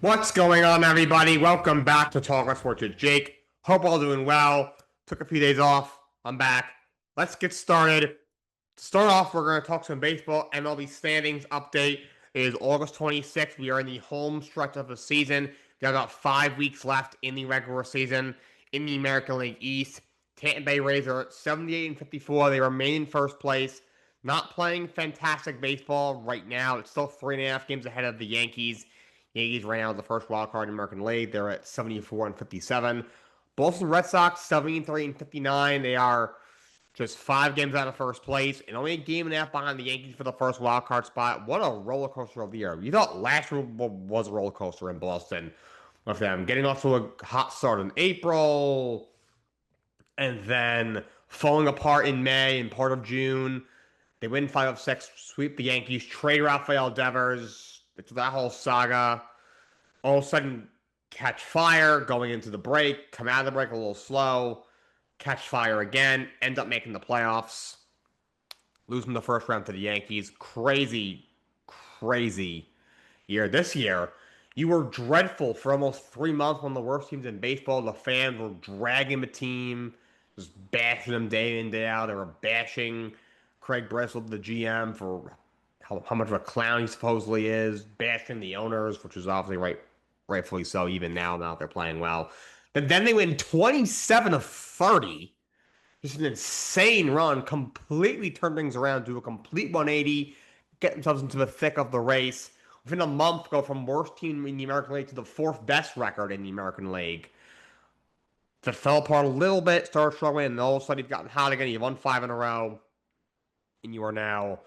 What's going on, everybody? Welcome back to Talk Sports with Jake. Hope all doing well. Took a few days off. I'm back. Let's get started. To start off, we're going to talk some baseball. MLB Standings update. It is August 26th. We are in the home stretch of the season. We have about 5 weeks left in the regular season. In the American League East, Tampa Bay Rays are at 78 and 54. They remain in first place. Not playing fantastic baseball right now. It's still 3.5 games ahead of the Yankees. Yankees right now the first wild card in the American League. They're at 74 and 57. Boston Red Sox 73 and 59. They are just 5 games out of first place and only a game and a half behind the Yankees for the first wild card spot. What a roller coaster of the year! You thought last year was a roller coaster in Boston with them getting off to a hot start in April and then falling apart in May and part of June. They win 5 of 6, sweep the Yankees, trade Rafael Devers. It's that whole saga. All of a sudden, catch fire going into the break, come out of the break a little slow, catch fire again, end up making the playoffs, losing the first round to the Yankees. Crazy, crazy year. This year, you were dreadful for almost 3 months, one of the worst teams in baseball. The fans were dragging the team, just bashing them day in, day out. They were bashing Craig Bristol, the GM, for how much of a clown he supposedly is, bashing the owners, which is obviously rightfully so, even now that they're playing well. But then they win 27 of 30. Just an insane run, completely turned things around, do a complete 180, get themselves into the thick of the race. Within a month, go from worst team in the American League to the fourth best record in the American League. That fell apart a little bit, started struggling, and all of a sudden you've gotten hot again. You've won 5 in a row, and you are now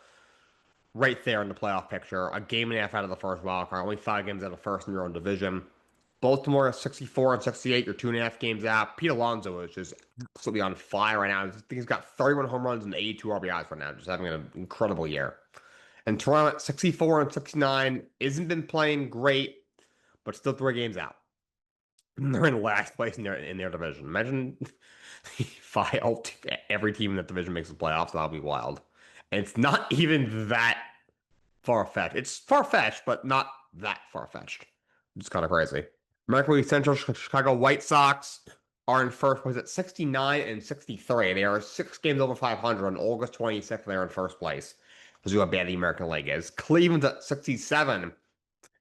right there in the playoff picture. A game and a half out of the first wild card, only 5 games out of first in your own division. Baltimore is 64 and 68. You're 2.5 games out. Pete Alonso is just absolutely on fire right now. I think he's got 31 home runs and 82 RBIs right now, just having an incredible year. And Toronto at 64 and 69 isn't been playing great, but still 3 games out. And they're in last place in their division. Imagine if every team in that division makes the playoffs. That'll be wild. And it's not even that far fetched. It's far fetched, but not that far fetched. It's kind of crazy. American League Central Chicago White Sox are in first place at 69 and 63. They are 6 games over 500 on August 26th. They're in first place. Because how bad the American League is. Cleveland's at 67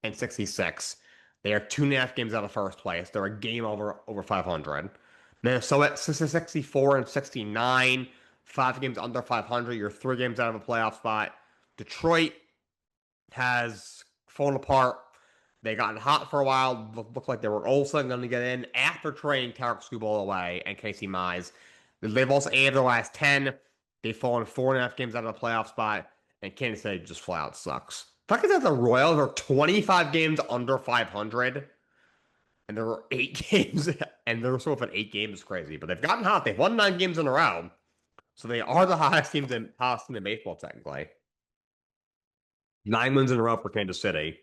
and 66. They are 2.5 games out of first place. They're a game over 500. Minnesota at 64 and 69. 5 games under 500. You're 3 games out of a playoff spot. Detroit has fallen apart. They gotten hot for a while. Looked like they were also going to get in after trading Tarek Skubal away and Casey Mize. They've also added their last 10. They've fallen 4.5 games out of the playoff spot, and Kansas City just flat out sucks. The fact is that the Royals are 25 games under 500, and there were 8 games, and they're still within 8 games is crazy. But they've gotten hot. They've won 9 games in a row, so they are the hottest team in baseball technically. 9 wins in a row for Kansas City.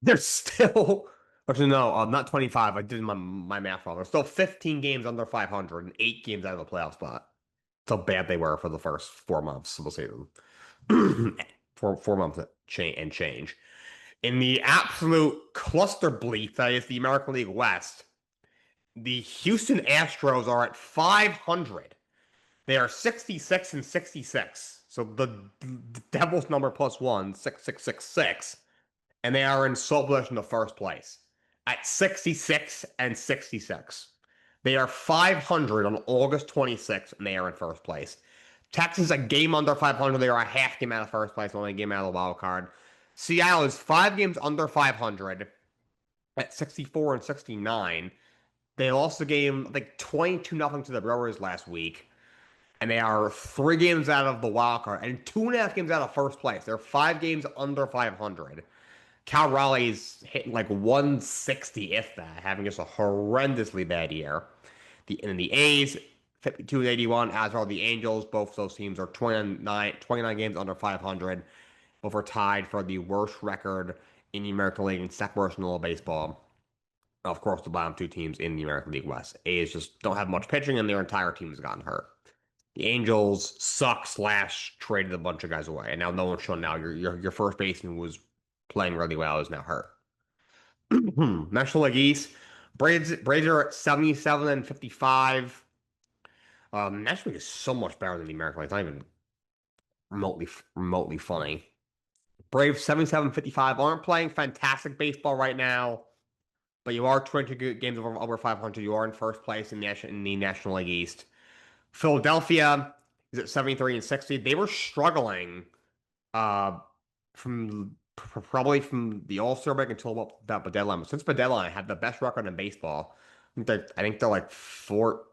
They're still, actually, no, not 25. I did my math wrong. They're still 15 games under 500 and 8 games out of the playoff spot. That's how bad they were for the first 4 months of the season. Four months and change. In the absolute cluster bleep that is the American League West, the Houston Astros are at 500. They are 66 and 66. So the Devil's number plus one, 6666, and they are in sole possession of first place at 66 and 66. They are 500 on August 26th, and they are in first place. Texas a game under 500. They are a half game out of first place, only a game out of the wild card. Seattle is 5 games under 500 at 64 and 69. They lost the game like 22-0 to the Brewers last week, and they are 3 games out of the wild card and 2.5 games out of first place. They're 5 games under 500. Cal Raleigh's hitting like 160, if that, having just a horrendously bad year. The A's, 52 and 81, as are the Angels. Both those teams are 29 games under 500. Both are tied for the worst record in the American League and second worst in all of baseball. Of course, the bottom 2 teams in the American League West. A's just don't have much pitching, and their entire team has gotten hurt. The Angels suck / traded a bunch of guys away, and now no one's shown now. Your first baseman was playing really well is now hurt. National League East. Braves are at 77-55. National League is so much better than the American League. It's not even remotely funny. Braves 77-55 aren't playing fantastic baseball right now, but you are 20 games over 500. You are in first place in the National League East. Philadelphia is at 73 and 60. They were struggling uh, probably from the All-Star break until about the deadline. But since the deadline, had the best record in baseball. I think they're like 14-7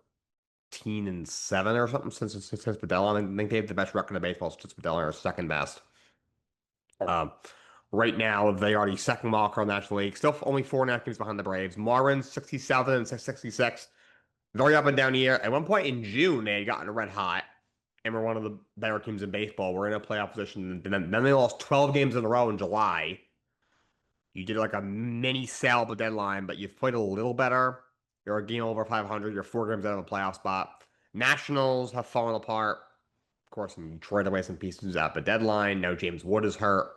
or something since the deadline. I think they have the best record in baseball since the deadline, or second best. Um, right now, they are the second wild card in the National League. Still only 4.5 games behind the Braves. Marlins 67 and 66. Very up and down year. At one point in June, they had gotten red hot and were one of the better teams in baseball. We're in a playoff position. And then they lost 12 games in a row in July. You did like a mini sell at the deadline, but you've played a little better. You're a game over 500. You're 4 games out of a playoff spot. Nationals have fallen apart. Of course, and you trade away some pieces at the deadline. Now James Wood is hurt.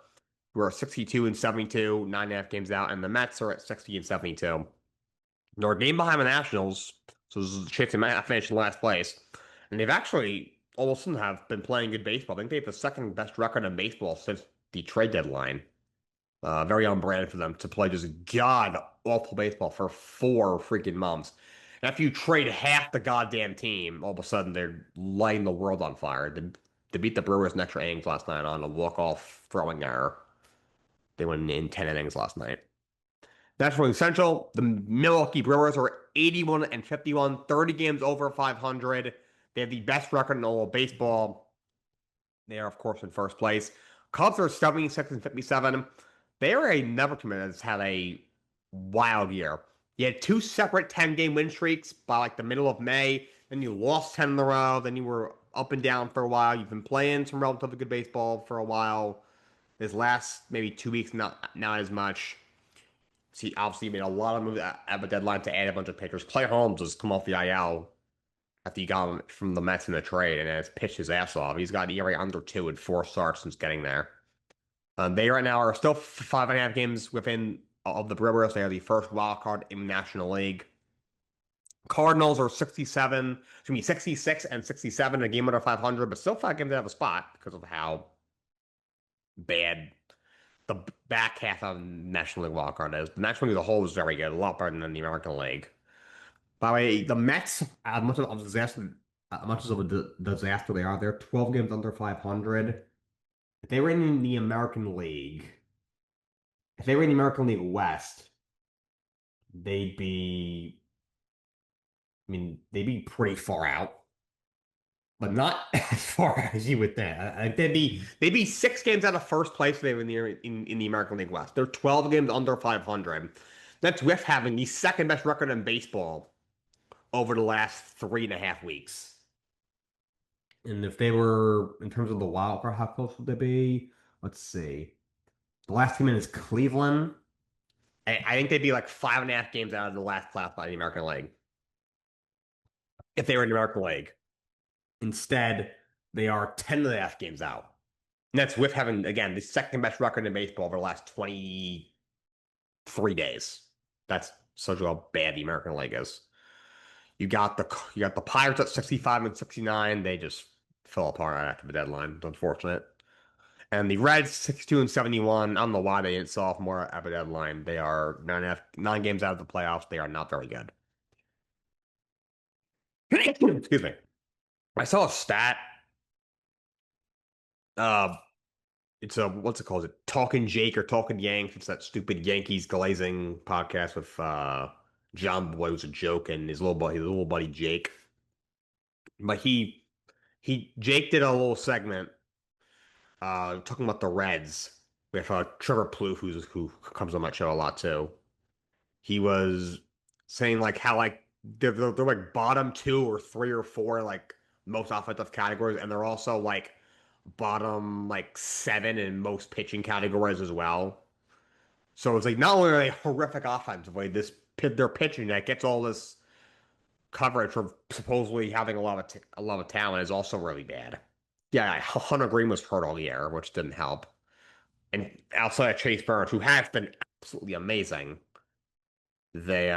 We're 62 and 72, 9.5 games out, and the Mets are at 60 and 72. They're a game behind the Nationals, so this is a chance to finish in last place. And they've actually all of a sudden have been playing good baseball. I think they have the second best record in baseball since the trade deadline. Very on brand for them to play just god awful baseball for 4 freaking months. And after you trade half the goddamn team, all of a sudden they're lighting the world on fire. To beat the Brewers in extra innings last night on a walk-off throwing error. They went in 10 innings last night. National League Central, the Milwaukee Brewers are 81 and 51, 30 games over 500. They have the best record in all of baseball. They are, of course, in first place. Cubs are 76 and 57. They are another team that's had a wild year. You had two separate 10-game win streaks by like the middle of May. Then you lost 10 in a row. Then you were up and down for a while. You've been playing some relatively good baseball for a while. This last maybe 2 weeks, not as much. So he obviously made a lot of moves at the deadline to add a bunch of pitchers. Clay Holmes has come off the IL after he got him from the Mets in the trade and has pitched his ass off. He's got an ERA under 2 in 4 starts since getting there. They right now are still 5.5 games within of the Brewers. They are the first wild card in the National League. Cardinals are 66 and 67, a game under 500, but still 5 games out of a spot because of how bad the back half of National League wildcard is. The National League as a whole is very good, a lot better than the American League. By the way, the Mets, as much of a disaster they are, they're 12 games under 500. If they were in the American League, if they were in the American League West, they'd be, they'd be pretty far out, but not as far as you would think. They'd be 6 games out of first place if they were in the American League West. They're 12 games under 500. That's with having the second best record in baseball over the last 3.5 weeks. And if they were, in terms of the wild card, how close would they be? Let's see. The last team in is Cleveland. I think they'd be like 5.5 games out of the last class by the American League. If they were in the American League. Instead, they are 10.5 games out. And that's with having, again, the second best record in baseball over the last 23 days. That's such how bad the American League is. You got the Pirates at 65 and 69. They just fell apart right after the deadline. It's unfortunate. And the Reds 62 and 71. I don't know why they didn't sell off more at the deadline. They are 9 games out of the playoffs. They are not very good. Excuse me. I saw a stat. It's a what's it called? Is it Talkin' Jake or Talkin' Yank? It's that stupid Yankees glazing podcast with John Boy, who's a joke, and his little buddy Jake. But Jake did a little segment talking about the Reds with Trevor Plouffe, who comes on my show a lot too. He was saying like how like they're like bottom 2 or 3 or 4 like most offensive categories, and they're also like bottom like 7 in most pitching categories as well. So it's like not only are they horrific offensively, their pitching that gets all this coverage for supposedly having a lot of talent is also really bad. Yeah, Hunter Green was hurt all year, which didn't help. And outside of Chase Burns, who has been absolutely amazing, They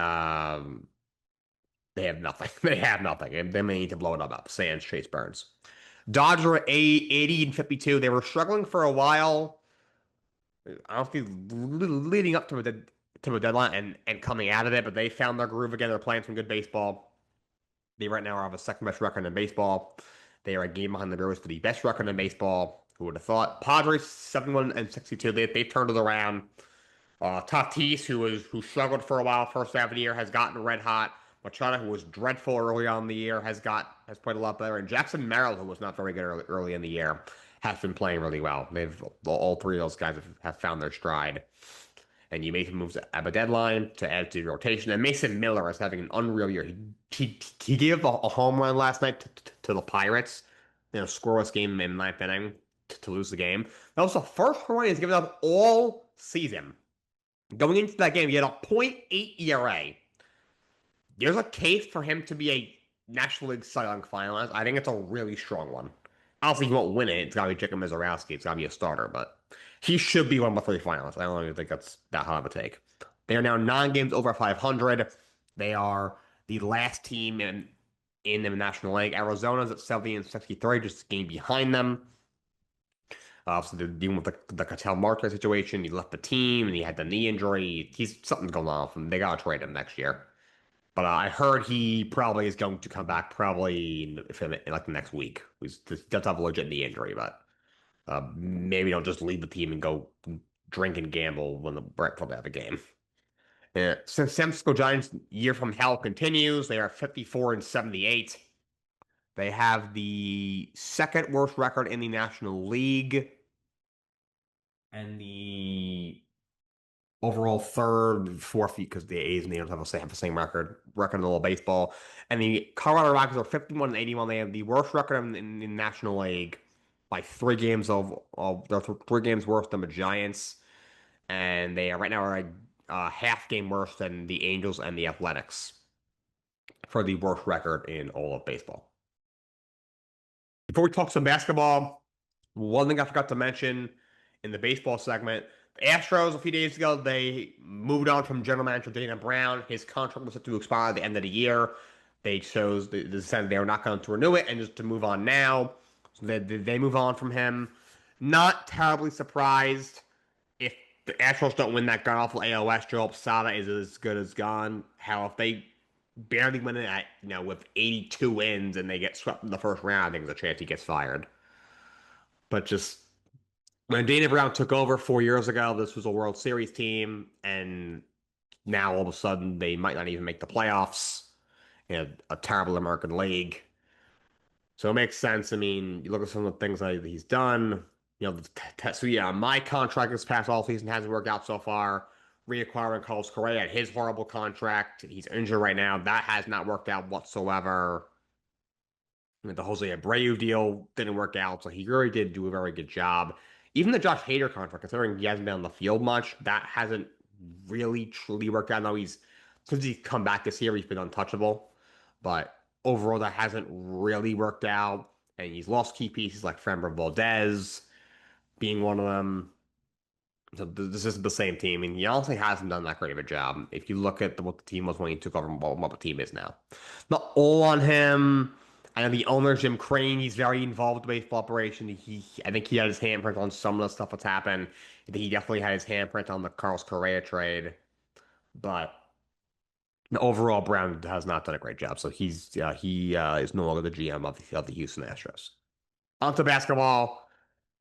they have nothing. They have nothing. They may need to blow it up. Sans Chase Burns. Dodgers were 80 and 52. They were struggling for a while. Honestly, leading up to a deadline and coming out of it, but they found their groove again. They're playing some good baseball. They right now have a second best record in baseball. They are a game behind the Brewers for the best record in baseball. Who would have thought? Padres 71 and 62. They turned it around. Tatis, who struggled for a while first half of the year, has gotten red hot. Machado, who was dreadful early on in the year, has played a lot better. And Jackson Merrill, who was not very good early in the year, has been playing really well. They've all three of those guys have found their stride. And you made some moves at a deadline to add to the rotation. And Mason Miller is having an unreal year. He gave a home run last night to the Pirates. Scoreless game in ninth inning to lose the game. That was the first home run he's given up all season. Going into that game, he had a .88 ERA. There's a case for him to be a National League Cy Young finalist. I think it's a really strong one. Obviously, he won't win it. It's got to be Jacob Mizorowski. It's got to be a starter, but he should be one of the three finalists. I don't even think that's that hard of a take. They are now 9 games over 500. They are the last team in the National League. Arizona's at 70 and 63, just a game behind them. So they're dealing with the Cattell Marte situation. He left the team and he had the knee injury. Something's going on with him. They gotta trade him next year. But I heard he probably is going to come back probably in like the next week. He does have a legit knee injury, but maybe don't just leave the team and go drink and gamble when the right before they have a game. Since San Francisco Giants' year from hell continues, they are 54 and 78. They have the second worst record in the National League and the overall third, fourth, because the A's and the Angels have the same record in the baseball. And the Colorado Rockies are 51 and 81. They have the worst record in the National League by 3 games they're 3 games worse than the Giants. And they are right now are a half game worse than the Angels and the Athletics for the worst record in all of baseball. Before we talk some basketball, one thing I forgot to mention in the baseball segment, the Astros a few days ago, they moved on from general manager Dana Brown. His contract was set to expire at the end of the year. They chose decided they were not going to renew it and just to move on now. So they move on from him. Not terribly surprised if the Astros don't win that god-awful AL West. Joe Posada is as good as gone. Hell, if they barely win it with 82 wins and they get swept in the first round, I think there's a chance he gets fired. But just when Dana Brown took over 4 years ago, this was a World Series team, and now all of a sudden they might not even make the playoffs in a terrible American League. So it makes sense. I mean, you look at some of the things that he's done. So yeah, my contract this past all season hasn't worked out so far. Reacquiring Carlos Correa at his horrible contract. He's injured right now. That has not worked out whatsoever. The Jose Abreu deal didn't work out, so he really did do a very good job. Even the Josh Hader contract, considering he hasn't been on the field much, that hasn't really truly worked out. Now since he's come back this year, he's been untouchable. But overall, that hasn't really worked out. And he's lost key pieces like Framber Valdez being one of them. So this isn't the same team. I mean, he honestly hasn't done that great of a job. If you look at what the team was when he took over and what the team is now. Not all on him. I know the owner, Jim Crane, he's very involved with the baseball operation. I think he had his handprint on some of the stuff that's happened. I think he definitely had his handprint on the Carlos Correa trade. But overall, Brown has not done a great job. So he is no longer the GM of the Houston Astros. On to basketball.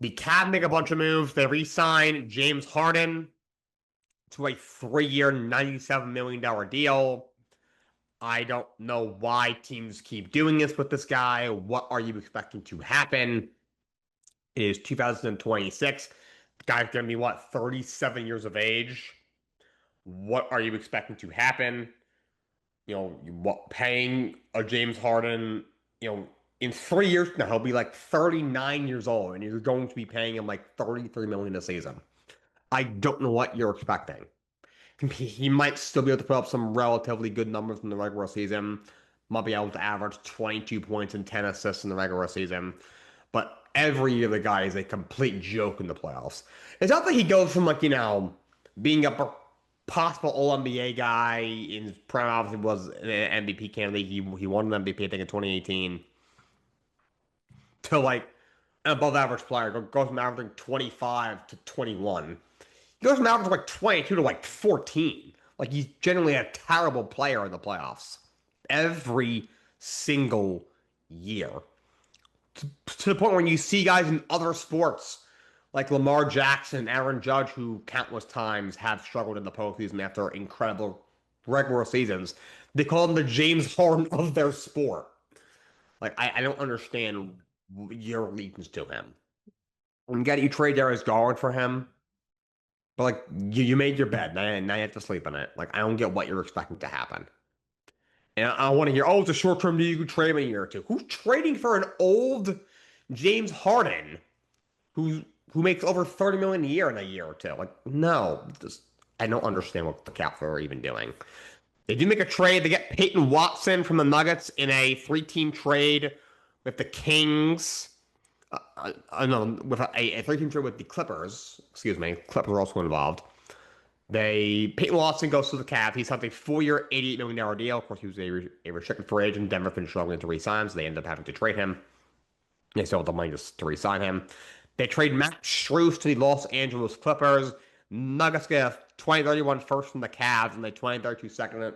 The Cavs make a bunch of moves. They re-sign James Harden to a 3-year, $97 million deal. I don't know why teams keep doing this with this guy. What are you expecting to happen? It is 2026. The guy's going to be, 37 years of age? What are you expecting to happen? Paying a James Harden, in 3 years now, he'll be like 39 years old, and you're going to be paying him like $33 million a season. I don't know what you're expecting. He might still be able to put up some relatively good numbers in the regular season. Might be able to average 22 points and 10 assists in the regular season. But every year the guy is a complete joke in the playoffs. It's not that he goes from being up possible All NBA guy in his prime. Obviously, was an MVP candidate. He won an MVP I think in 2018. To like an above average player, goes from averaging 25 to 21. He goes from averaging like 22 to like 14. Like he's generally a terrible player in the playoffs every single year. To the point where you see guys in other sports like Lamar Jackson and Aaron Judge, who countless times have struggled in the postseason after incredible regular seasons. They call him the James Harden of their sport. Like I don't understand your allegiance to him. And get you trade Darius Garland for him, but like you made your bed, now you have to sleep in it. Like I don't get what you're expecting to happen. And I want to hear, oh, it's a short term deal. You could trade him in a year or two. Who's trading for an old James Harden who who makes over 30 million a year in a year or two? Like, no, just I don't understand what the Caps are even doing. They do make a trade. They get Peyton Watson from the Nuggets in a three-team trade with the Kings. No, with a three-team trade with the Clippers. Excuse me, Clippers are also involved. Peyton Watson goes to the Cavs. He signed a 4-year, $88 million deal. Of course, he was a restricted free agent. Denver finished struggling to re-sign, so they ended up having to trade him. They still have the money to re-sign him. They trade Max Strus to the Los Angeles Clippers. Nuggets get a 2031 first from the Cavs and the 2032 second.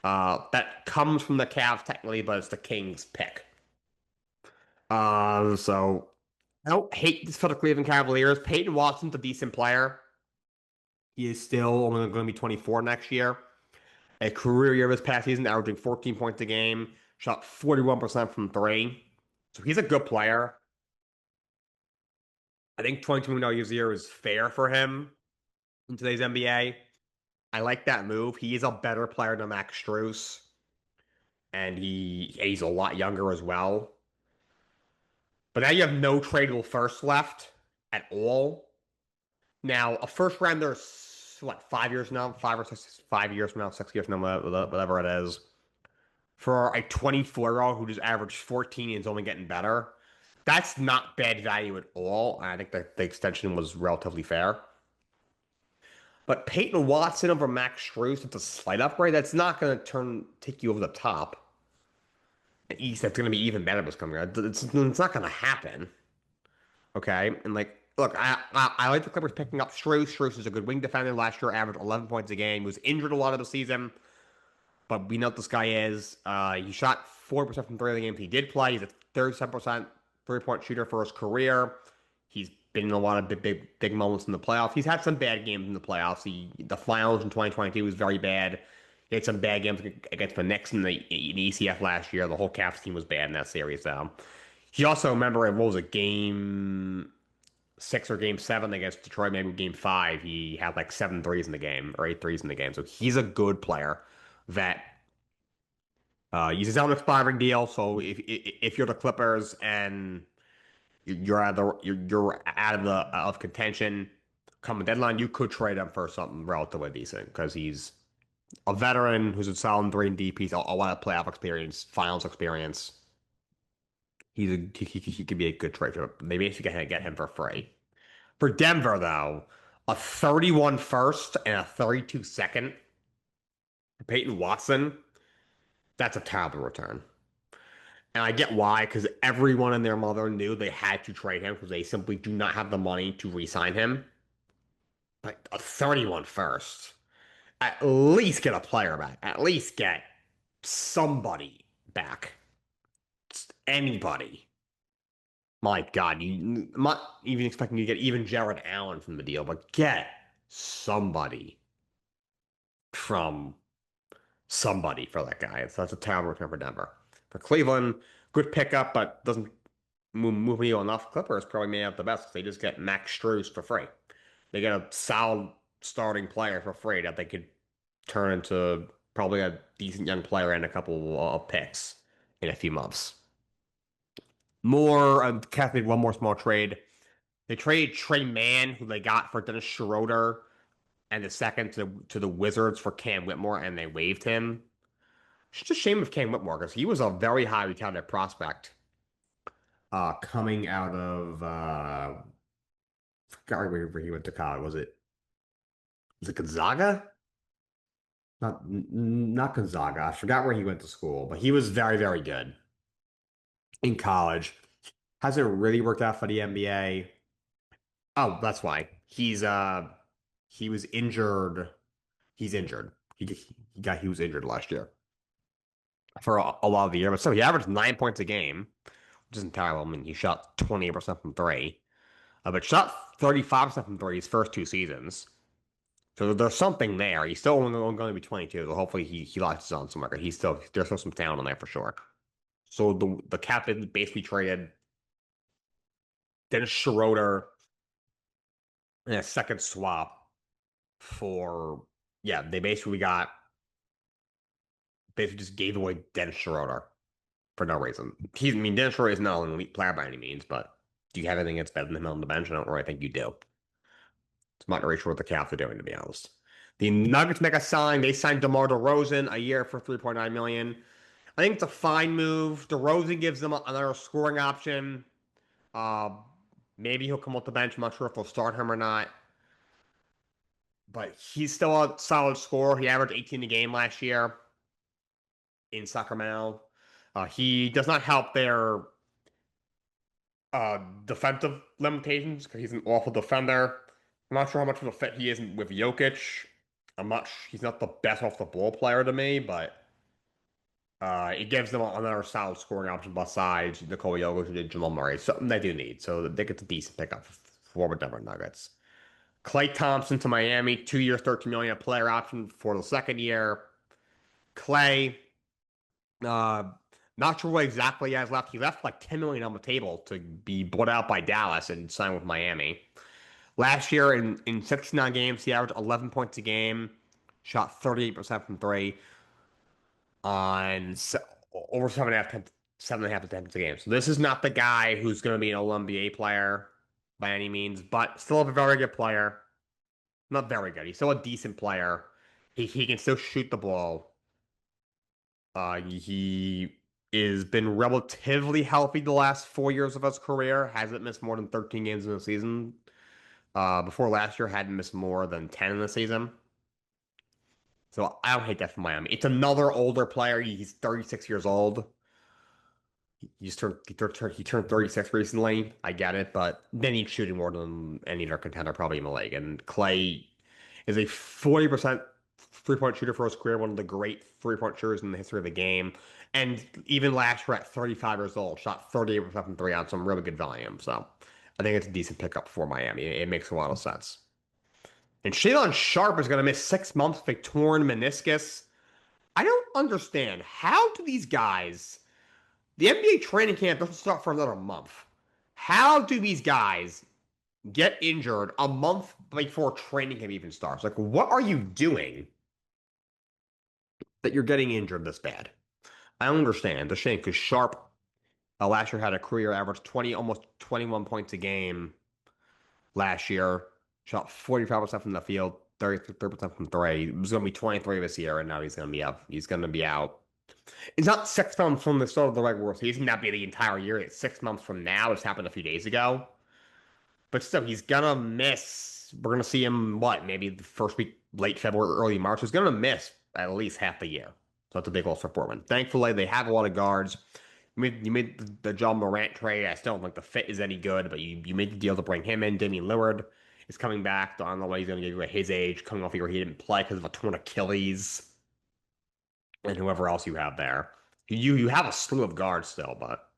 That comes from the Cavs technically, but it's the Kings pick. So I don't hate this for the Cleveland Cavaliers. Peyton Watson's a decent player. He is still only going to be 24 next year. A career year this past season, averaging 14 points a game, shot 41% from three. So he's a good player. I think $22 million a year is fair for him in today's NBA. I like that move. He is a better player than Max Strus, and he's a lot younger as well. But now you have no tradable first left at all. Now, a first rounder is what, 5 years now? 5 years from now, 6 years from now, whatever it is. For a 24-year-old who just averaged 14 and is only getting better, that's not bad value at all. And I think that the extension was relatively fair. But Peyton Watson over Max Strus, it's a slight upgrade. That's not going to take you over the top. East, that's going to be even better this coming out. It's not going to happen. Okay, and like, look, I like the Clippers picking up Strus. Strus is a good wing defender. Last year, averaged 11 points a game. He was injured a lot of the season, but we know what this guy is. He shot 4% from three of the games he did play. He's a 37% three-point shooter for his career. He's been in a lot of big moments in the playoffs. He's had some bad games in the playoffs. The finals in 2022 was very bad. He had some bad games against the Knicks in the ECF last year. The whole Cavs team was bad in that series. He also, remember, what was it, game six or game seven against Detroit, maybe game five, he had like 7 threes in the game or 8 threes in the game. So he's a good player that he's on an expiring deal. So if you're the Clippers and you're out of you're out of the of contention come the deadline, you could trade him for something relatively decent because he's a veteran who's a solid 3 and D piece, a lot of playoff experience, finals experience. He could be a good trade. They basically get him for free. For Denver, though, a 31 first and a 32 second for Peyton Watson, that's a terrible return. And I get why, because everyone and their mother knew they had to trade him because they simply do not have the money to re-sign him. But a 31 first, at least get a player back. At least get somebody back. Just anybody. My God, I'm not even expecting you to get even Jared Allen from the deal, but get somebody from somebody for that guy. So that's a terrible return for Denver. For Cleveland, good pickup, but doesn't move me enough. Clippers probably may have the best. They just get Max Strus for free. They get a solid starting player for free that they could turn into probably a decent young player and a couple of picks in a few months. Cats made one more small trade. They traded Trey Mann, who they got for Dennis Schroeder, and the second to the Wizards for Cam Whitmore, and they waived him. It's just a shame of Cam Whitmore because he was a very highly touted prospect coming out of forgot where he went to college. Was it Gonzaga? not Gonzaga. I forgot where he went to school, but he was very, very good in college. Hasn't really worked out for the NBA. Oh, that's why. He was injured. He's injured. He was injured last year for a lot of the year. But so he averaged 9 points a game, which isn't terrible. I mean, he shot 28% from three, but shot 35% from three his first two seasons. So there's something there. He's still only going to be 22, so hopefully he locks his own somewhere. There's still some talent in there for sure. So the captain basically traded Dennis Schroeder in a second swap for yeah, they basically just gave away Dennis Schroeder for no reason. I mean, Dennis Schroeder is not an elite player by any means, but do you have anything that's better than him on the bench? I don't really think you do. I'm not really sure what the Caps are doing, to be honest. The Nuggets make a sign. They signed DeMar DeRozan a year for 3.9 million. I think it's a fine move. DeRozan gives them another scoring option. Uh, Maybe he'll come off the bench. I'm not sure if they'll start him or not. But he's still a solid scorer. He averaged 18 a game last year in Sacramento. He does not help their defensive limitations because he's an awful defender. I'm not sure how much of a fit he is with Jokic. He's not the best off the ball player to me, but it gives them another solid scoring option besides Nikola Jokic and Jamal Murray. Something they do need, so they get a decent pickup for the Denver Nuggets. Klay Thompson to Miami, 2 years, 13 million player option for the second year. Klay, uh, not sure what exactly he has left. He left like 10 million on the table to be bought out by Dallas and sign with Miami. Last year in 69 games, he averaged 11 points a game, shot 38% from three on over 7.5 attempts a game. So this is not the guy who's going to be an All-NBA player by any means, but still a very good player. Not very good. He's still a decent player. He can still shoot the ball. He is been relatively healthy the last 4 years of his career. Hasn't missed more than 13 games in a season. Before last year, hadn't missed more than 10 in the season. So I don't hate that for Miami. It's another older player. He's 36 years old. He turned 36 recently. I get it, but then he's shooting more than any other contender probably in the league. And Klay is a 40% three-point shooter for his career, one of the great three-point shooters in the history of the game. And even last year at 35 years old, shot 38% from three on some really good volume. So I think it's a decent pickup for Miami. It makes a lot of sense. And Shaedon Sharpe is going to miss 6 months with a torn meniscus. I don't understand. How do these guys, the NBA training camp doesn't start for another month. How do these guys get injured a month before training camp even starts? Like, what are you doing that you're getting injured this bad? I don't understand. It's a shame because Sharp last year had a career average 20, almost 21 points a game last year. Shot 45% from the field, 33% from three. It was going to be 23 this year, and now he's going to be out. He's going to be out. It's not 6 months from the start of the regular season. That'd be the entire year. It's 6 months from now. This happened a few days ago. But still, he's gonna miss. We're gonna see him what? Maybe the first week, late February, early March. He's gonna miss at least half the year. So that's a big loss for Portland. Thankfully, they have a lot of guards. You made the John Morant trade. I still don't think the fit is any good, but you made the deal to bring him in. Damian Lillard is coming back. I don't know what he's gonna do at his age, coming off a year he didn't play because of a torn Achilles, and whoever else you have there. You have a slew of guards still, but.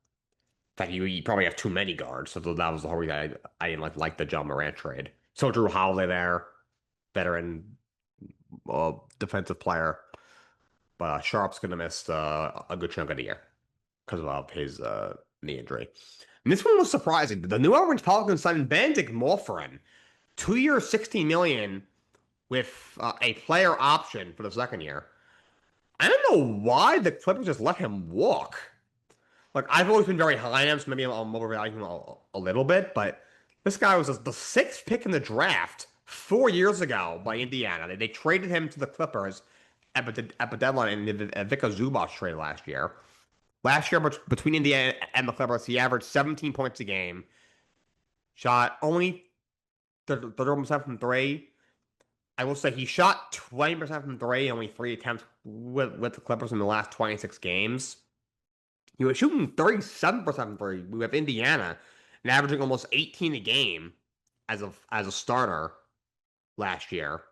In fact, you probably have too many guards, so that was the whole reason I didn't like the John Morant trade. So Drew Holiday there, veteran defensive player, but Sharp's gonna miss a good chunk of the year because of his knee injury. And this one was surprising. The New Orleans Pelicans signed Benedict Mathurin, 2 years, 16 million with a player option for the second year. I don't know why the Clippers just let him walk. Like, I've always been very high on him, so maybe I'm overvaluing him a little bit, but this guy was the sixth pick in the draft 4 years ago by Indiana. They traded him to the Clippers at the deadline in the Vika Zubac trade last year. Last year, between Indiana and the Clippers, he averaged 17 points a game, shot only 31% from three. I will say he shot 20% from three, only 3 attempts with the Clippers in the last 26 games. He was shooting 37% from three with Indiana and averaging almost 18 a game as a starter last year.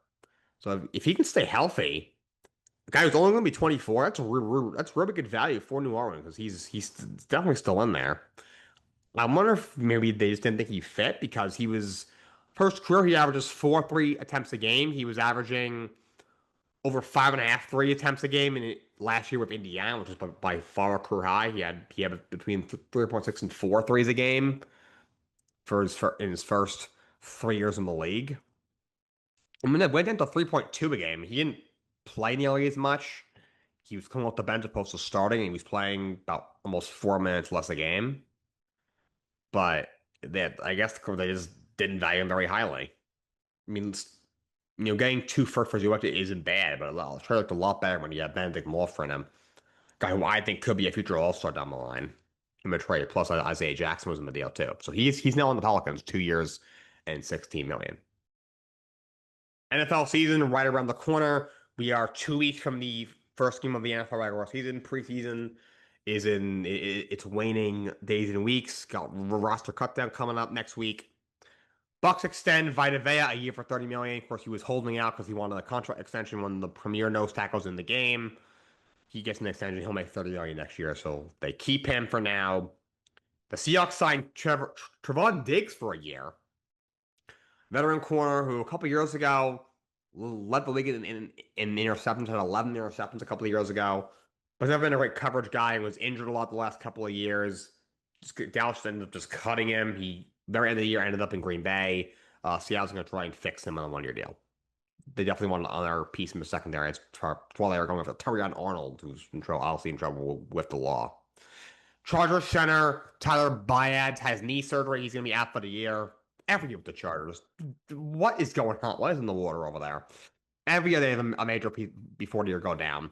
So if he can stay healthy, the guy who's only going to be 24, that's really good value for New Orleans because he's definitely still in there. I wonder if maybe they just didn't think he fit because he was first career he averages 4 3 attempts a game. He was averaging over 5.5 3 attempts a game last year with Indiana, which is by far a career high. He had between 3.6 and 4 threes a game in his first 3 years in the league. I mean, it went into 3.2 a game. He didn't play nearly as much. He was coming off the bench opposed to starting, and he was playing about almost 4 minutes less a game. But I guess they just didn't value him very highly. I mean, getting 2 first for Zwick isn't bad, but I'll try looked a lot better when you have Benedict Morpher in him. Guy who I think could be a future All-Star down the line in the trade. Plus, Isaiah Jackson was in the deal too. So he's now on the Pelicans, 2 years and $16 million. NFL season right around the corner. We are 2 weeks from the first game of the NFL regular season. Preseason is it's waning days and weeks. Got roster cutdown coming up next week. Bucks extend Vita Vea a year for $30 million. Of course, he was holding out because he wanted a contract extension. One of the premier nose tackles in the game. He gets an extension. He'll make $30 million next year. So they keep him for now. The Seahawks signed Trevon Diggs for a year. Veteran corner who a couple years ago led the league in interceptions, had 11 interceptions a couple of years ago. But never been a great coverage guy and was injured a lot the last couple of years. Dallas ended up just cutting him. He, very end of the year, ended up in Green Bay. Seattle's going to try and fix him on a 1-year deal. They definitely want another piece in the secondary. That's why they are going with Terrion Arnold, who's obviously in trouble with the law. Chargers center Tyler Byad has knee surgery. He's going to be out for the year. Every year with the Chargers. What is going on? What is in the water over there? Every year they have a major piece before the year go down.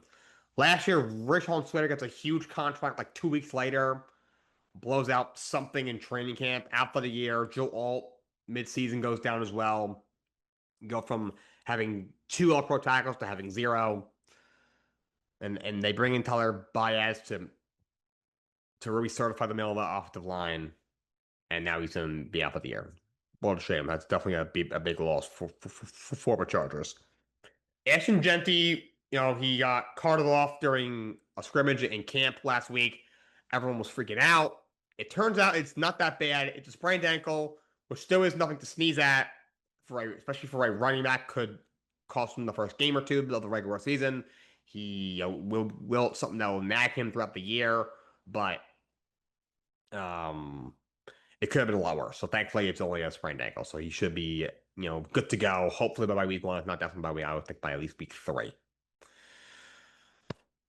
Last year, Richard Switter gets a huge contract like 2 weeks later. Blows out something in training camp. Out for the year. Joe Alt, midseason, goes down as well. Go from having 2 All-Pro tackles to having 0. And they bring in Tyler Baez to really certify the middle of the offensive line. And now he's going to be out for the year. What a shame. That's definitely a big loss for the Chargers. Ashton Genty, he got carted off during a scrimmage in camp last week. Everyone was freaking out. It turns out it's not that bad. It's a sprained ankle, which still is nothing to sneeze at, especially for a running back. Could cost him the first game or two of the regular season. He will something that will nag him throughout the year, but it could have been a lot worse. So thankfully, it's only a sprained ankle, so he should be good to go. Hopefully by week 1, if not definitely by week, I would think by at least week 3.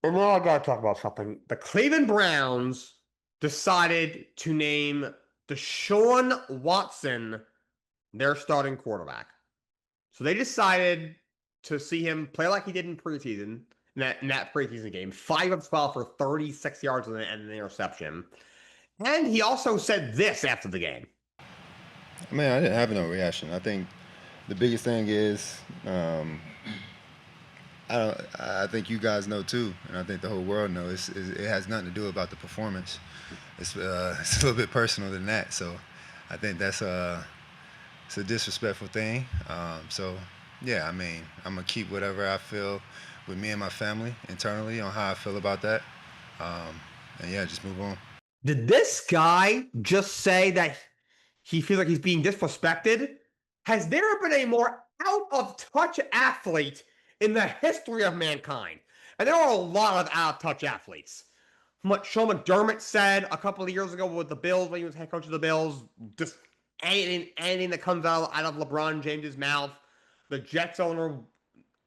And now I gotta talk about something. The Cleveland Browns decided to name Deshaun Watson their starting quarterback. So they decided to see him play like he did in preseason, in that preseason game. 5 of 12 for 36 yards and an interception. And he also said this after the game. I mean, I didn't have no reaction. I think the biggest thing is, I think you guys know too, and I think the whole world knows. It has nothing to do about the performance. It's a little bit personal than that. So, I think it's a disrespectful thing. So, yeah, I mean, I'm gonna keep whatever I feel with me and my family internally on how I feel about that, and yeah, just move on. Did this guy just say that he feels like he's being disrespected? Has there been a more out-of-touch athlete in the history of mankind? And there are a lot of out-of-touch athletes. From what Sean McDermott said a couple of years ago with the Bills, when he was head coach of the Bills, just anything that comes out of LeBron James's mouth. The Jets owner,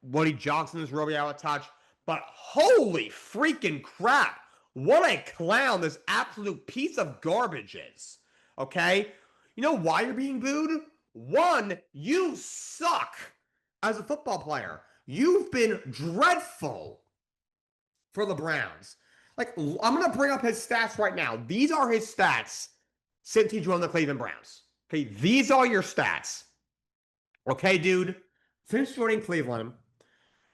Woody Johnson, is really out of touch. But holy freaking crap. What a clown this absolute piece of garbage is. Okay? You know why you're being booed? 1, you suck as a football player. You've been dreadful for the Browns. Like, I'm going to bring up his stats right now. These are his stats since he joined the Cleveland Browns. Okay? These are your stats. Okay, dude? Since joining Cleveland,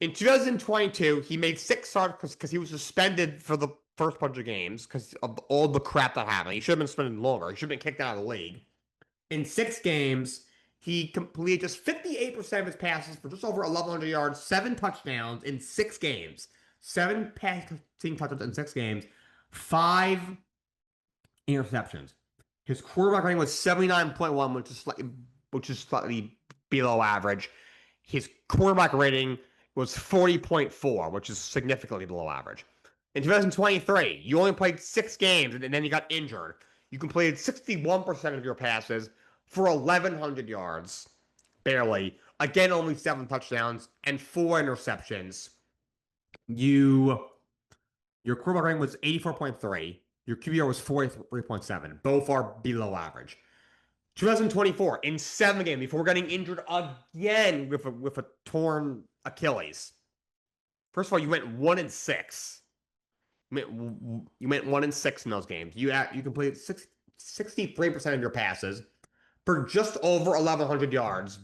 in 2022, he made 6 starts because he was suspended for the first bunch of games because of all the crap that happened. He should have been suspended longer. He should have been kicked out of the league. In 6 games, he completed just 58% of his passes for just over 1,100 yards, 7 touchdowns in 6 games. 7 passing touchdowns in 6 games, 5 interceptions. His quarterback rating was 79.1, which is slightly below average. His quarterback rating was 40.4, which is significantly below average. In 2023, you only played 6 games and then you got injured. You completed 61% of your passes for 1,100 yards, barely. Again, only 7 touchdowns and 4 interceptions. Your quarterback rating was 84.3. Your QBR was 43.7. Both are below average. 2024, in 7 games, before getting injured again with a torn Achilles. First of all, you went 1-6. You went 1-6 in those games. You completed 63% of your passes for just over 1,100 yards.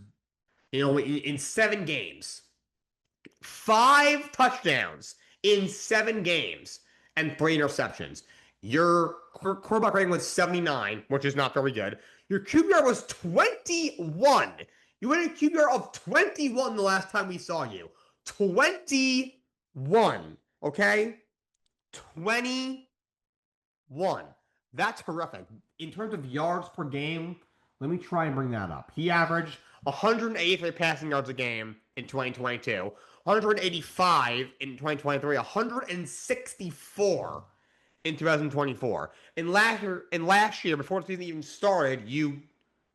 In 7 games, 5 touchdowns in 7 games and 3 interceptions. Your quarterback rating was 79, which is not very good. Your QBR was 21. You had a QBR of 21 the last time we saw you. 21. Okay? 21. That's horrific. In terms of yards per game, let me try and bring that up. He averaged 183 passing yards a game in 2022, 185 in 2023, 164 in 2024. And last year, before the season even started, you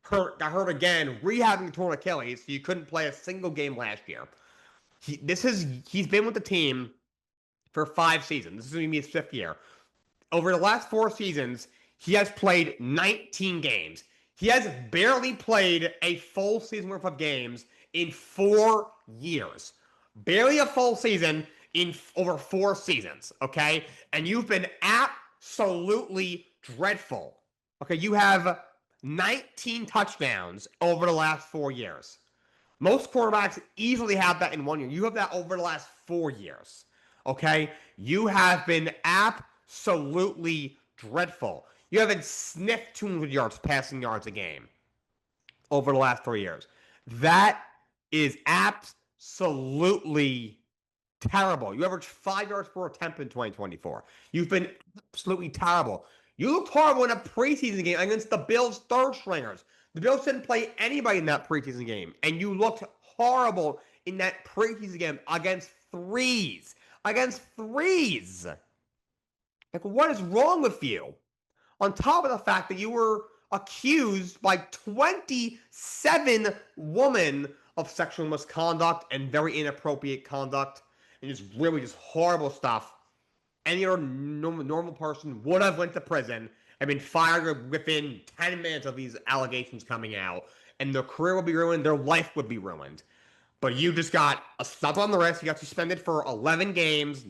got hurt again, rehabbing a torn Achilles, so you couldn't play a single game last year. He's been with the team for 5 seasons. This is going to be his 5th year. Over the last 4 seasons, he has played 19 games. He has barely played a full season worth of games in 4 years. Barely a full season in over 4 seasons, okay? And you've been absolutely dreadful. Okay, you have 19 touchdowns over the last 4 years. Most quarterbacks easily have that in 1 year. You have that over the last 4 years. Okay? You have been absolutely dreadful. You haven't sniffed 200 yards, passing yards a game over the last 4 years. That is absolutely terrible. You averaged 5 yards per attempt in 2024. You've been absolutely terrible. You looked horrible in a preseason game against the Bills' third stringers. The Bills didn't play anybody in that preseason game, and you looked horrible in that preseason game against threes. Against threes. Like, what is wrong with you? On top of the fact that you were accused by 27 women of sexual misconduct and very inappropriate conduct and just horrible stuff. Any other normal person would have went to prison and been fired within 10 minutes of these allegations coming out, and their career would be ruined, their life would be ruined. But you just got a slap on the wrist. You got suspended for 11 games,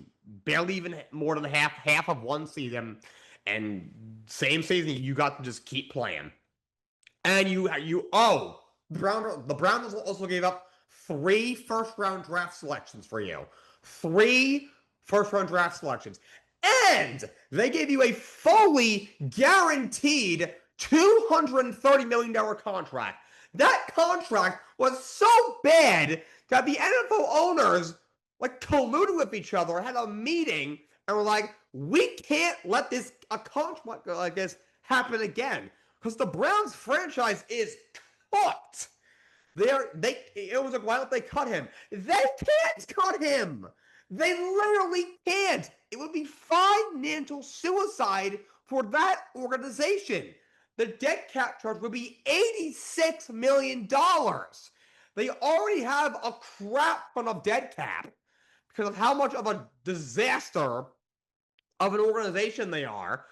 barely even more than half of 1 season, and same season you got to just keep playing. And the Browns also gave up 3 first-round draft selections for you. 3 first-round draft selections. And they gave you a fully guaranteed $230 million contract. That contract was so bad that the NFL owners colluded with each other, had a meeting, and were like, we can't let a contract like this happen again. Because the Browns franchise is cooked. It was like, why don't they cut him? They can't cut him. They literally can't. It would be financial suicide for that organization. The dead cap charge would be $86 million. They already have a crap ton of dead cap because of how much of a disaster of an organization they are.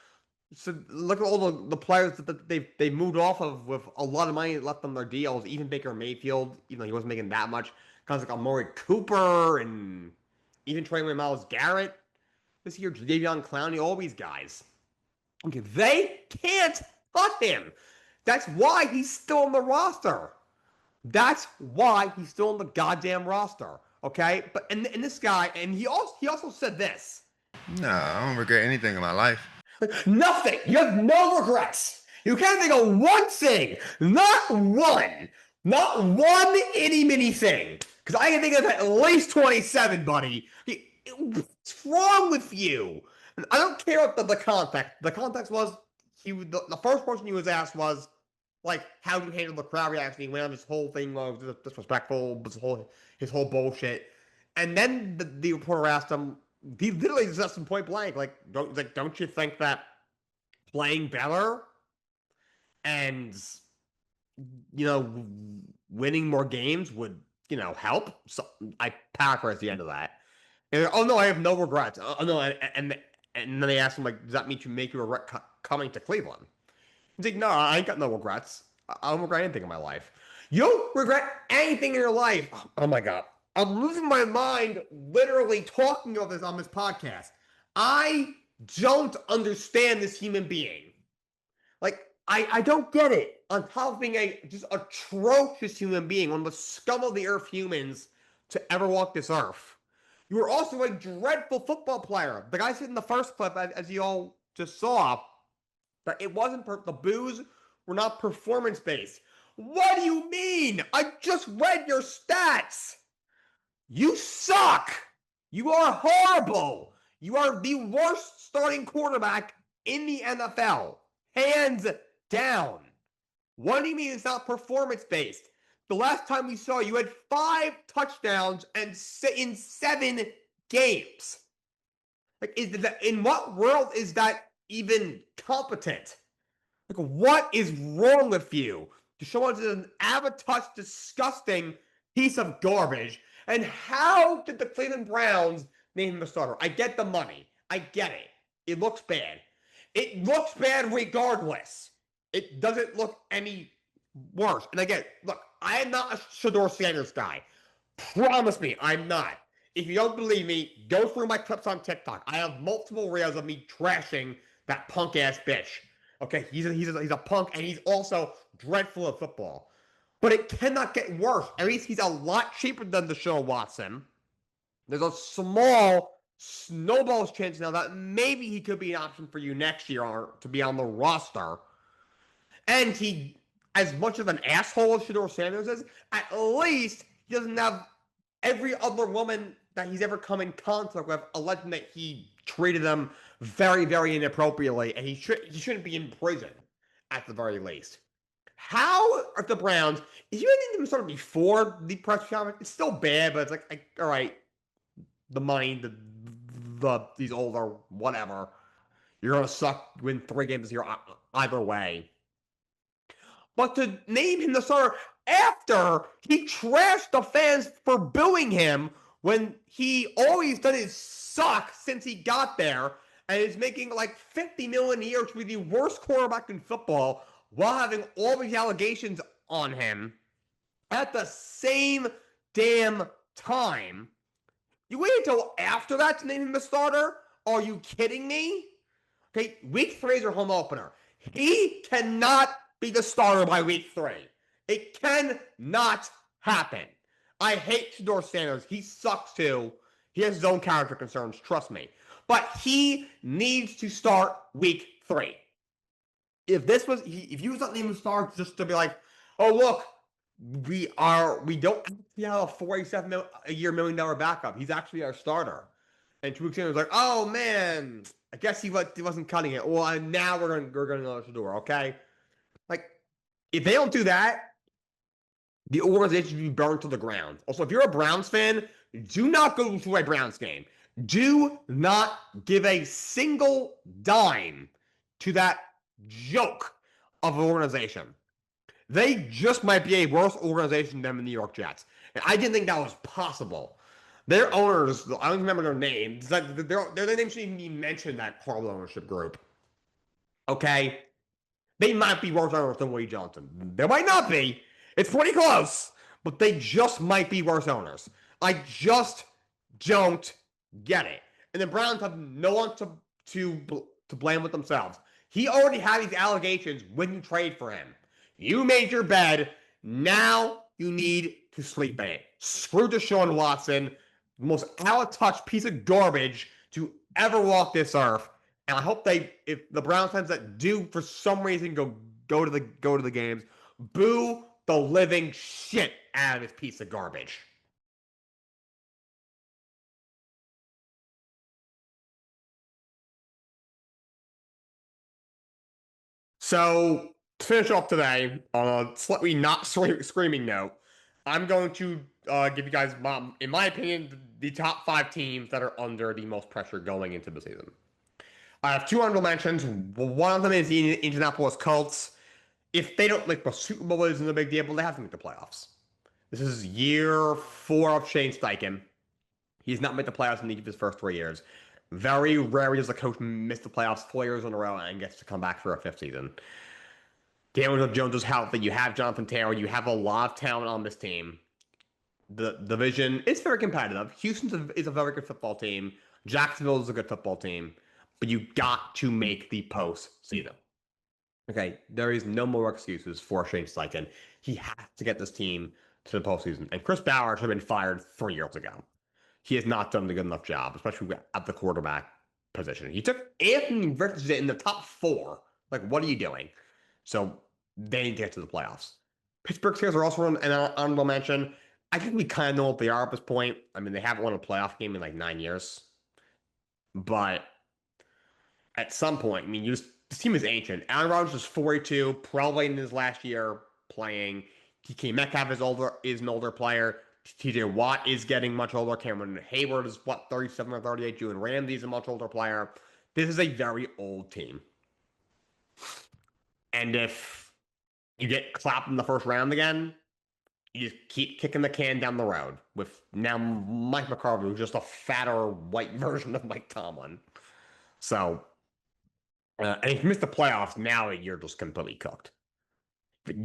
So look at all the players that they moved off of with a lot of money left on their deals. Even Baker Mayfield, even though he wasn't making that much. Guys like Amari Cooper and even trading with Myles Garrett this year, Jadeveon Clowney, all these guys. Okay, they can't cut him. That's why he's still on the roster. That's why he's still on the goddamn roster. Okay, but and this guy, and he also said this. No, I don't regret anything in my life. Nothing. You have no regrets. You can't think of one thing. Not one. Not one itty bitty thing. Because I can think of at least 27, buddy. What's wrong with you? I don't care what the context. The context was the first question he was asked was like, how do you handle the crowd reaction? He went on this whole thing was disrespectful, his whole bullshit. And then the reporter asked him, he literally just asked him point blank, don't you think that playing better and winning more games would help? So I paraphrase the end of that. And, oh no, I have no regrets. Oh no, and then they asked him like, does that make you regret coming to Cleveland? He's like, no, I ain't got no regrets. I don't regret anything in my life. You don't regret anything in your life. Oh my God. I'm losing my mind literally talking about this on this podcast. I don't understand this human being. Like, I don't get it. On top of being a just atrocious human being, one of the scum of the earth humans to ever walk this earth. You were also a dreadful football player. The guy said in the first clip, as you all just saw, that it wasn't the boos were not performance based. What do you mean? I just read your stats. You suck. You are horrible. You are the worst starting quarterback in the NFL. Hands down. What do you mean it's not performance based? The last time we saw you had 5 touchdowns and in 7 games. Like, in what world is that even competent? Like, what is wrong with you? Deshaun is an out-of-touch, disgusting piece of garbage. And how did the Cleveland Browns name him a starter? I get the money. I get it. It looks bad. It looks bad regardless. It doesn't look any worse. And again, look, I am not a Shedeur Sanders guy. Promise me, I'm not. If you don't believe me, go through my clips on TikTok. I have multiple reels of me trashing that punk-ass bitch. Okay, he's a punk, and he's also dreadful at football. But it cannot get worse. At least he's a lot cheaper than Deshaun Watson. There's a small snowball's chance now that maybe he could be an option for you next year or to be on the roster. And he, as much of an asshole as Shedeur Sanders is, at least he doesn't have every other woman that he's ever come in contact with alleging that he treated them very, very inappropriately, and he shouldn't be in prison at the very least. How are the Browns? If you had them sort of before the press conference, it's still bad, but it's like all right, the money, these older whatever. You're gonna suck, win 3 games this year either way. But to name him the starter after he trashed the fans for booing him when he always done his suck since he got there and is making like $50 million a year to be the worst quarterback in football while having all these allegations on him at the same damn time. You wait until after that to name him the starter? Are you kidding me? Okay, week 3 is your home opener. He cannot be the starter by week 3. It cannot happen. I hate Shedeur Sanders. He sucks too. He has his own character concerns, trust me. But he needs to start week 3. If he was not named start just to be like, oh look, we don't have a $47 million backup. He's actually our starter. And 2 weeks in, it was like, oh man, I guess he wasn't cutting it. Well, now we're gonna know Shedeur, okay? Like, if they don't do that, the organization should be burned to the ground. Also, if you're a Browns fan, do not go to a Browns game. Do not give a single dime to that joke of an organization. They just might be a worse organization than the New York Jets. And I didn't think that was possible. Their owners, I don't remember their names. Their names shouldn't even be mentioned in that horrible ownership group. Okay? They might be worse owners than Woody Johnson. They might not be. It's pretty close. But they just might be worse owners. I just don't get it. And the Browns have no one to blame with themselves. He already had these allegations when you trade for him. You made your bed. Now you need to sleep in it. Screw Deshaun Watson, the most out-of-touch piece of garbage to ever walk this earth. And I hope if the Browns fans that do for some reason go to the games, boo the living shit out of this piece of garbage. So to finish off today on a slightly not screaming note, I'm going to give you guys, in my opinion, the top 5 teams that are under the most pressure going into the season. I have 2 honorable mentions. One of them is the Indianapolis Colts. If they don't make the Super Bowl, isn't a big deal, but they have to make the playoffs. This is year 4 of Shane Steichen. He's not made the playoffs in each of his first 3 years. Very rarely does a coach miss the playoffs 4 years in a row and gets to come back for a 5th season. Daniel Jones is healthy. You have Jonathan Taylor. You have a lot of talent on this team. The division is very competitive. Houston is a very good football team. Jacksonville is a good football team. But you got to make the postseason. Okay, there is no more excuses for Shane Steichen. He has to get this team to the postseason. And Chris Ballard should have been fired 3 years ago. He has not done a good enough job, especially at the quarterback position. He took Anthony Richardson in the top 4. Like, what are you doing? So they need to get to the playoffs. Pittsburgh Steelers are also an honorable mention. I think we kind of know what they are at this point. I mean, they haven't won a playoff game in like 9 years. But at some point, I mean, this team is ancient. Aaron Rodgers is 42, probably in his last year playing. DK Metcalf is an older player. TJ Watt is getting much older. Cameron Hayward is, 37 or 38. Jalen Ramsey is a much older player. This is a very old team. And if you get clapped in the first round again, you just keep kicking the can down the road with now Mike McCarthy, who's just a fatter white version of Mike Tomlin. So, and if you miss the playoffs, now you're just completely cooked.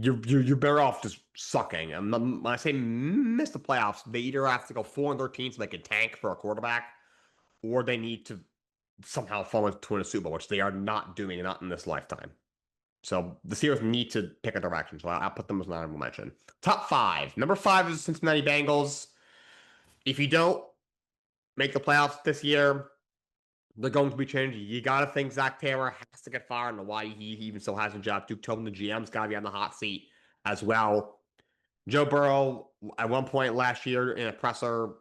You're better off just sucking. And when I say miss the playoffs, they either have to go 4-13 so they can tank for a quarterback, or they need to somehow fall into a Super Bowl, which they are not doing, not in this lifetime. So the Steelers need to pick a direction. So I'll put them as an honorable mention. Top 5. Number 5 is Cincinnati Bengals. If you don't make the playoffs this year, they're going to be changed. You got to think Zach Taylor has to get fired. I don't know why he even still has a job. Duke Tobin, the GM's got to be on the hot seat as well. Joe Burrow, at one point last year in a presser,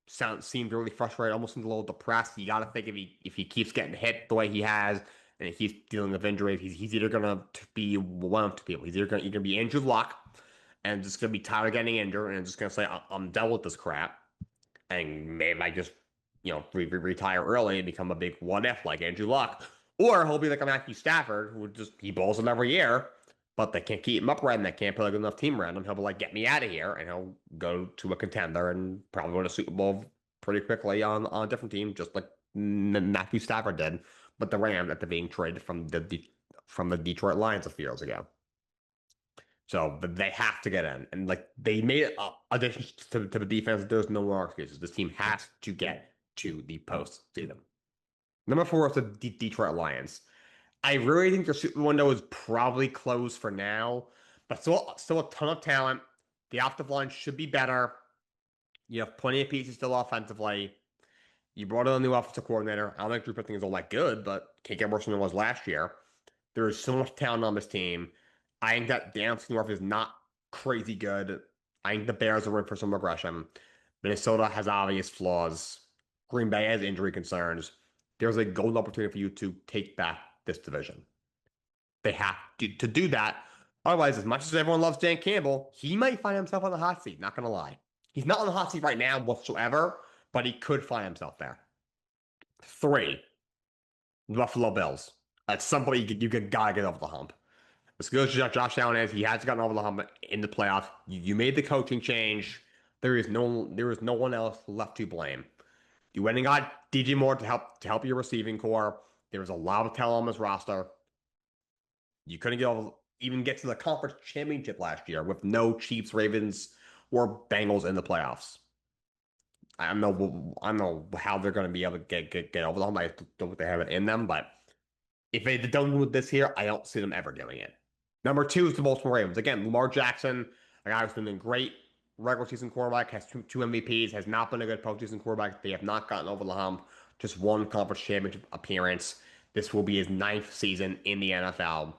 seemed really frustrated, almost seemed a little depressed. You got to think if he keeps getting hit the way he has, and he's dealing with injuries, he's either going to be one of 2 people. He's either going to be Andrew Luck and just going to be tired of getting injured and just going to say, I'm done with this crap. And maybe I just, retire early and become a big what if like Andrew Luck. Or he'll be like a Matthew Stafford, who he bowls them every year, but they can't keep him upright and they can't put a good enough team around him. He'll be like, get me out of here. And he'll go to a contender and probably win a Super Bowl pretty quickly on a different team, just like Matthew Stafford did. But the Rams after being traded from the Detroit Lions a few years ago. So they have to get in. And like they made it additions to the defense. There's no more excuses. This team has to get to the postseason. Number 4 is the Detroit Lions. I really think their Super window is probably closed for now, but still a ton of talent. The offensive line should be better. You have plenty of pieces still offensively. You brought in a new offensive coordinator. I don't think Drew Petzing is all that good, but can't get worse than it was last year. There is so much talent on this team. I think that Dan North is not crazy good. I think the Bears are in for some regression. Minnesota has obvious flaws. Green Bay has injury concerns. There's a golden opportunity for you to take back this division. They have to do that. Otherwise, as much as everyone loves Dan Campbell, he might find himself on the hot seat. Not going to lie. He's not on the hot seat right now whatsoever, but he could find himself there. 3, the Buffalo Bills. That's somebody you got to get over the hump. As good as Josh Allen is, he has gotten over the hump in the playoffs. You made the coaching change. There is no one else left to blame. You went and got DJ Moore to help your receiving core. There was a lot of talent on this roster. You couldn't even get to the conference championship last year with no Chiefs, Ravens, or Bengals in the playoffs. I don't know how they're going to be able to get over the hump. I don't think they have it in them, but if they don't do this here, I don't see them ever doing it. Number 2 is the Baltimore Ravens. Again, Lamar Jackson, A guy who's been a great regular season quarterback, has two MVPs, has not been a good postseason quarterback. They have not gotten over the hump. Just one conference championship appearance. This will be his ninth season in the NFL.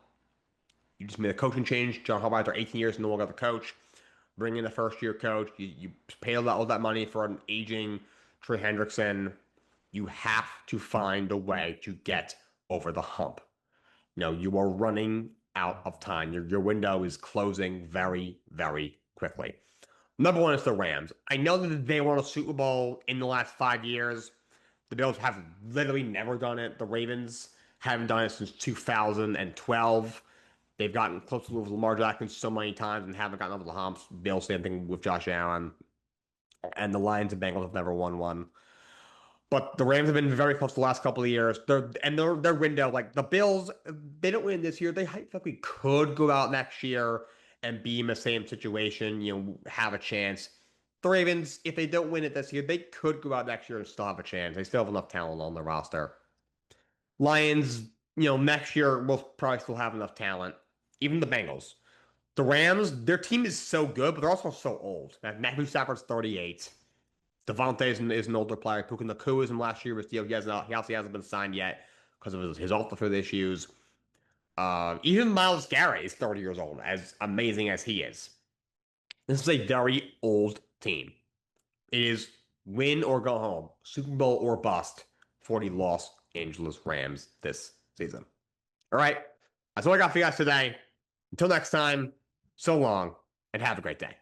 You just made a coaching change. John Harbaugh, after 18 years, no longer the coach. Bring in a first-year coach. You pay all that money for an aging Trey Hendrickson. You have to find a way to get over the hump. You are running out of time. Your window is closing very, very quickly. Number one is the Rams. I know that they won a Super Bowl in the last 5 years. The Bills have literally never done it. The Ravens haven't done it since 2012. They've gotten close to Lamar Jackson so many times and haven't gotten over the humps. Bills, same thing with Josh Allen. And the Lions and Bengals have never won one. But the Rams have been very close the last couple of years. Their window, like the Bills, they don't win this year. They hypothetically could go out next year and be in the same situation, have a chance. The Ravens, if they don't win it this year, they could go out next year and still have a chance. They still have enough talent on their roster. Lions, next year will probably still have enough talent. Even the Bengals. The Rams, their team is so good, but they're also so old. Matthew Stafford's 38. Devontae is an older player. Puka Nacua is in last year, but he obviously hasn't been signed yet because of his off-the-field issues. Even Myles Garrett is 30 years old, as amazing as he is. This is a very old team. It is win or go home, Super Bowl or bust for the Los Angeles Rams this season. All right, that's all I got for you guys today. Until next time, so long and have a great day.